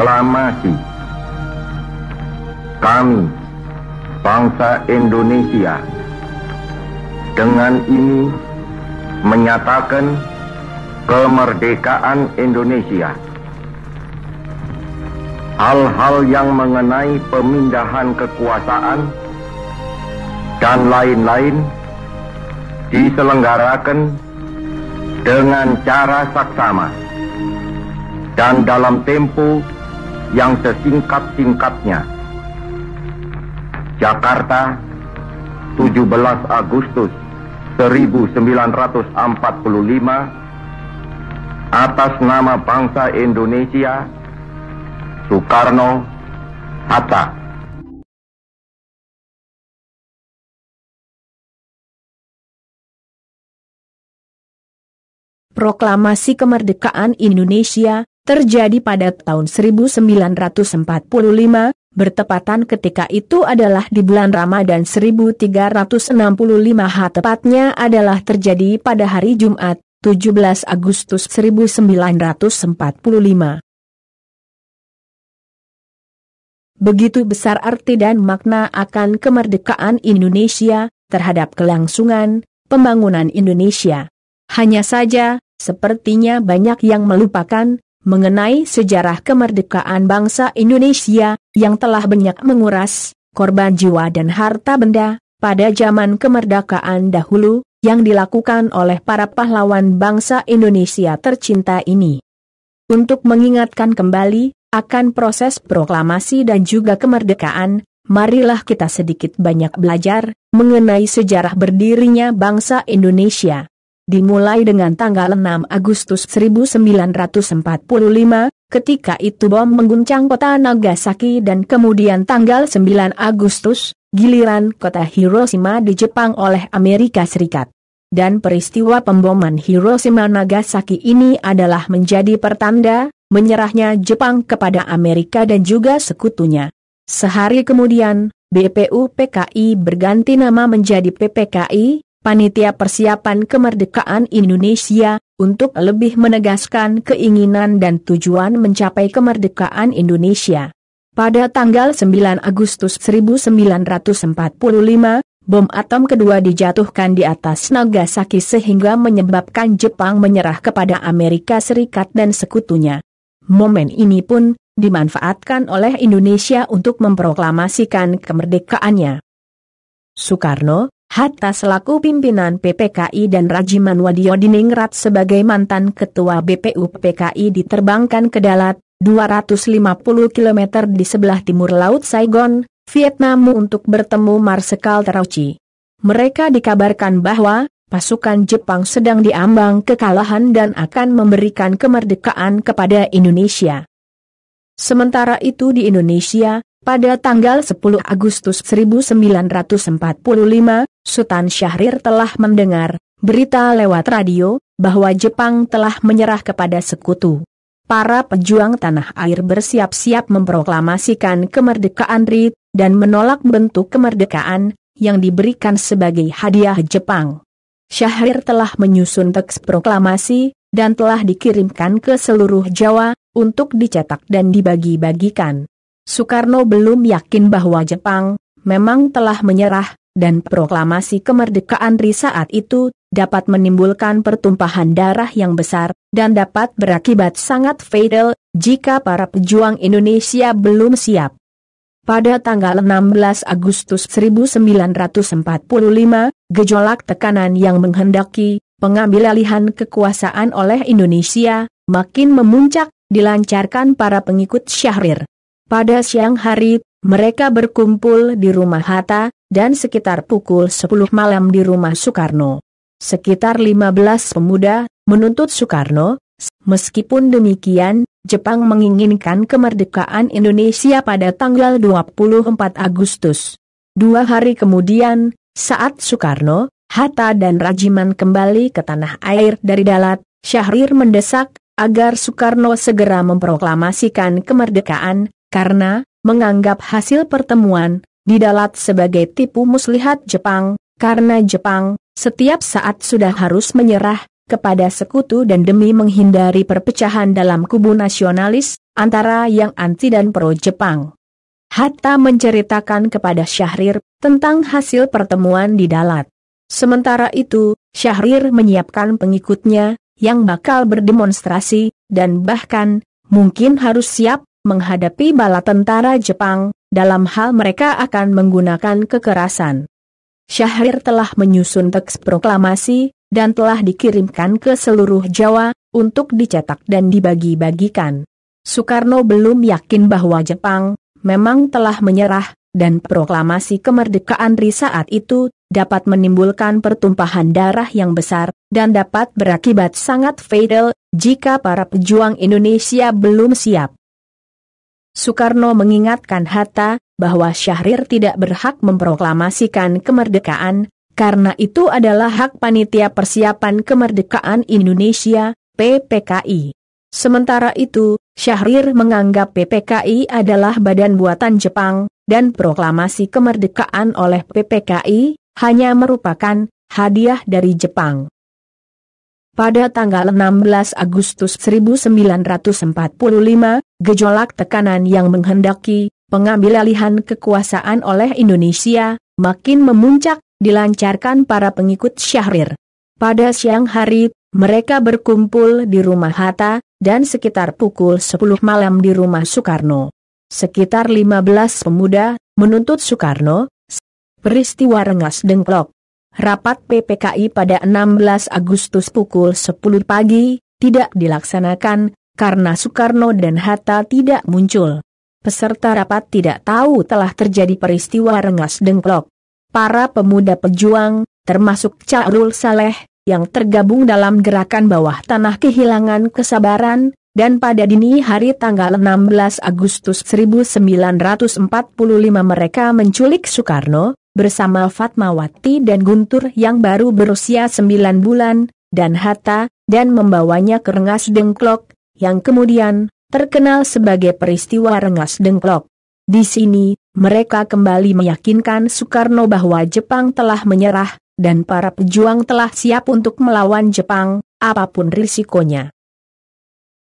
Proklamasi. Kami, bangsa Indonesia, dengan ini menyatakan kemerdekaan Indonesia. Hal-hal yang mengenai pemindahan kekuasaan dan lain-lain diselenggarakan dengan cara saksama dan dalam tempo yang sesingkat-singkatnya. Jakarta, 17 Agustus 1945, atas nama bangsa Indonesia, Soekarno, Hatta. Proklamasi kemerdekaan Indonesia terjadi pada tahun 1945, bertepatan ketika itu adalah di bulan Ramadan 1365 tepatnya adalah terjadi pada hari Jumat, 17 Agustus 1945. Begitu besar arti dan makna akan kemerdekaan Indonesia terhadap kelangsungan pembangunan Indonesia. Hanya saja, sepertinya banyak yang melupakan mengenai sejarah kemerdekaan bangsa Indonesia yang telah banyak menguras korban jiwa dan harta benda pada zaman kemerdekaan dahulu yang dilakukan oleh para pahlawan bangsa Indonesia tercinta ini. Untuk mengingatkan kembali akan proses proklamasi dan juga kemerdekaan, marilah kita sedikit banyak belajar mengenai sejarah berdirinya bangsa Indonesia. Dimulai dengan tanggal 6 Agustus 1945, ketika itu bom mengguncang kota Nagasaki dan kemudian tanggal 9 Agustus, giliran kota Hiroshima di Jepang oleh Amerika Serikat. Dan peristiwa pemboman Hiroshima Nagasaki ini adalah menjadi pertanda menyerahnya Jepang kepada Amerika dan juga sekutunya. Sehari kemudian, BPUPKI berganti nama menjadi PPKI, Panitia Persiapan Kemerdekaan Indonesia, untuk lebih menegaskan keinginan dan tujuan mencapai kemerdekaan Indonesia. Pada tanggal 9 Agustus 1945, bom atom kedua dijatuhkan di atas Nagasaki sehingga menyebabkan Jepang menyerah kepada Amerika Serikat dan sekutunya. Momen ini pun dimanfaatkan oleh Indonesia untuk memproklamasikan kemerdekaannya. Soekarno, Hatta selaku pimpinan PPKI dan Rajiman Wadiodiningrat sebagai mantan ketua BPUPKI diterbangkan ke Dalat, 250 km di sebelah timur Laut Saigon, Vietnam untuk bertemu Marsekal Terauchi. Mereka dikabarkan bahwa pasukan Jepang sedang diambang kekalahan dan akan memberikan kemerdekaan kepada Indonesia. Sementara itu di Indonesia, pada tanggal 10 Agustus 1945, Sultan Syahrir telah mendengar berita lewat radio bahwa Jepang telah menyerah kepada sekutu. Para pejuang tanah air bersiap-siap memproklamasikan kemerdekaan RI dan menolak bentuk kemerdekaan yang diberikan sebagai hadiah Jepang. Syahrir telah menyusun teks proklamasi dan telah dikirimkan ke seluruh Jawa untuk dicetak dan dibagi-bagikan. Soekarno belum yakin bahwa Jepang memang telah menyerah dan proklamasi kemerdekaan RI saat itu dapat menimbulkan pertumpahan darah yang besar dan dapat berakibat sangat fatal jika para pejuang Indonesia belum siap. Pada tanggal 16 Agustus 1945, gejolak tekanan yang menghendaki pengambilalihan kekuasaan oleh Indonesia makin memuncak dilancarkan para pengikut Syahrir. Pada siang hari, mereka berkumpul di rumah Hatta, dan sekitar pukul 10 malam di rumah Soekarno. Sekitar 15 pemuda menuntut Soekarno. Meskipun demikian, Jepang menginginkan kemerdekaan Indonesia pada tanggal 24 Agustus. 2 hari kemudian, saat Soekarno, Hatta dan Rajiman kembali ke tanah air dari Dalat, Syahrir mendesak agar Soekarno segera memproklamasikan kemerdekaan, karena menganggap hasil pertemuan di Dalat sebagai tipu muslihat Jepang, karena Jepang setiap saat sudah harus menyerah kepada sekutu dan demi menghindari perpecahan dalam kubu nasionalis antara yang anti dan pro Jepang. Hatta menceritakan kepada Syahrir tentang hasil pertemuan di Dalat. Sementara itu, Syahrir menyiapkan pengikutnya yang bakal berdemonstrasi dan bahkan mungkin harus siap menghadapi bala tentara Jepang dalam hal mereka akan menggunakan kekerasan. Syahrir telah menyusun teks proklamasi dan telah dikirimkan ke seluruh Jawa untuk dicetak dan dibagi-bagikan. Soekarno belum yakin bahwa Jepang memang telah menyerah dan proklamasi kemerdekaan RI saat itu dapat menimbulkan pertumpahan darah yang besar dan dapat berakibat sangat fatal jika para pejuang Indonesia belum siap. Soekarno mengingatkan Hatta bahwa Syahrir tidak berhak memproklamasikan kemerdekaan, karena itu adalah hak Panitia Persiapan Kemerdekaan Indonesia, PPKI. Sementara itu, Syahrir menganggap PPKI adalah badan buatan Jepang, dan proklamasi kemerdekaan oleh PPKI hanya merupakan hadiah dari Jepang. Pada tanggal 16 Agustus 1945, gejolak tekanan yang menghendaki pengambilalihan kekuasaan oleh Indonesia makin memuncak dilancarkan para pengikut Syahrir. Pada siang hari, mereka berkumpul di rumah Hatta dan sekitar pukul 10 malam di rumah Soekarno. Sekitar 15 pemuda menuntut Soekarno. Peristiwa Rengas Dengklok. Rapat PPKI pada 16 Agustus pukul 10 pagi tidak dilaksanakan karena Soekarno dan Hatta tidak muncul. Peserta rapat tidak tahu telah terjadi peristiwa Rengas Dengklok. Para pemuda pejuang, termasuk Cakrul Saleh, yang tergabung dalam gerakan bawah tanah kehilangan kesabaran, dan pada dini hari tanggal 16 Agustus 1945 mereka menculik Soekarno, bersama Fatmawati dan Guntur yang baru berusia 9 bulan, dan Hatta, dan membawanya ke Rengas Dengklok, yang kemudian terkenal sebagai peristiwa Rengas Dengklok. Di sini, mereka kembali meyakinkan Soekarno bahwa Jepang telah menyerah, dan para pejuang telah siap untuk melawan Jepang, apapun risikonya.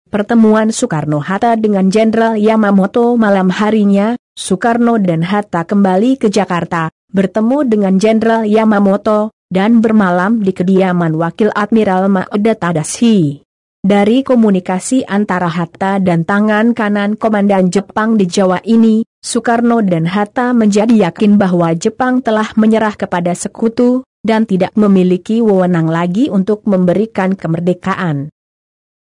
Pertemuan Soekarno-Hatta dengan Jenderal Yamamoto malam harinya, Soekarno dan Hatta kembali ke Jakarta, bertemu dengan Jenderal Yamamoto, dan bermalam di kediaman Wakil Admiral Maeda Tadashi. Dari komunikasi antara Hatta dan tangan kanan Komandan Jepang di Jawa ini, Soekarno dan Hatta menjadi yakin bahwa Jepang telah menyerah kepada sekutu, dan tidak memiliki wewenang lagi untuk memberikan kemerdekaan.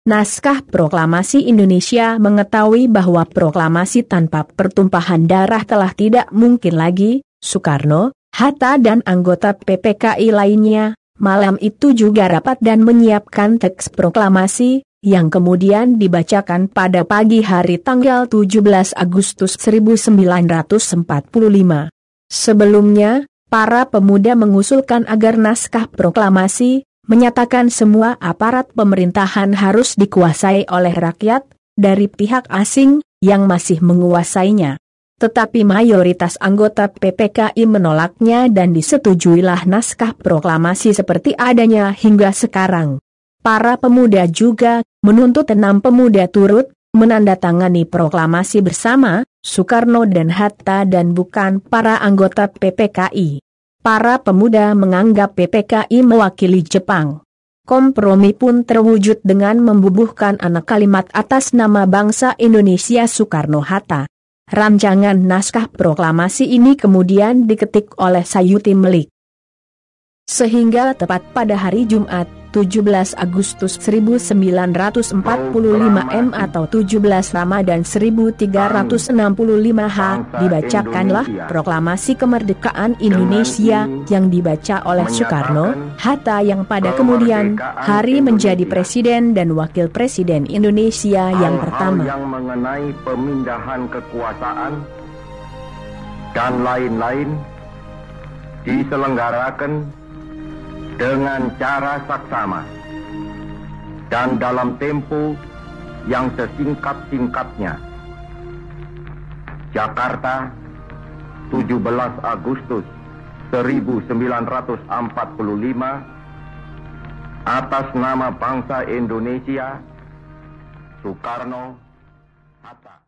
Naskah Proklamasi Indonesia mengetahui bahwa proklamasi tanpa pertumpahan darah telah tidak mungkin lagi. Soekarno, Hatta dan anggota PPKI lainnya, malam itu juga rapat dan menyiapkan teks proklamasi, yang kemudian dibacakan pada pagi hari tanggal 17 Agustus 1945. Sebelumnya, para pemuda mengusulkan agar naskah proklamasi menyatakan semua aparat pemerintahan harus dikuasai oleh rakyat, dari pihak asing, yang masih menguasainya. Tetapi mayoritas anggota PPKI menolaknya dan disetujuilah naskah proklamasi seperti adanya hingga sekarang. Para pemuda juga menuntut 6 pemuda turut menandatangani proklamasi bersama Soekarno dan Hatta dan bukan para anggota PPKI. Para pemuda menganggap PPKI mewakili Jepang. Kompromi pun terwujud dengan membubuhkan anak kalimat atas nama bangsa Indonesia Soekarno-Hatta. Rancangan naskah proklamasi ini kemudian diketik oleh Sayuti Melik. Sehingga tepat pada hari Jumat, 17 Agustus 1945 M atau 17 Ramadan 1365 H, dibacakanlah Proklamasi Kemerdekaan Indonesia yang dibaca oleh Soekarno, Hatta yang pada kemudian hari menjadi Presiden dan Wakil Presiden Indonesia yang pertama. Yang mengenai pemindahan kekuasaan dan lain-lain diselenggarakan dengan cara saksama dan dalam tempo yang sesingkat-singkatnya. Jakarta, 17 Agustus 1945, Atas nama bangsa Indonesia, Soekarno-Hatta.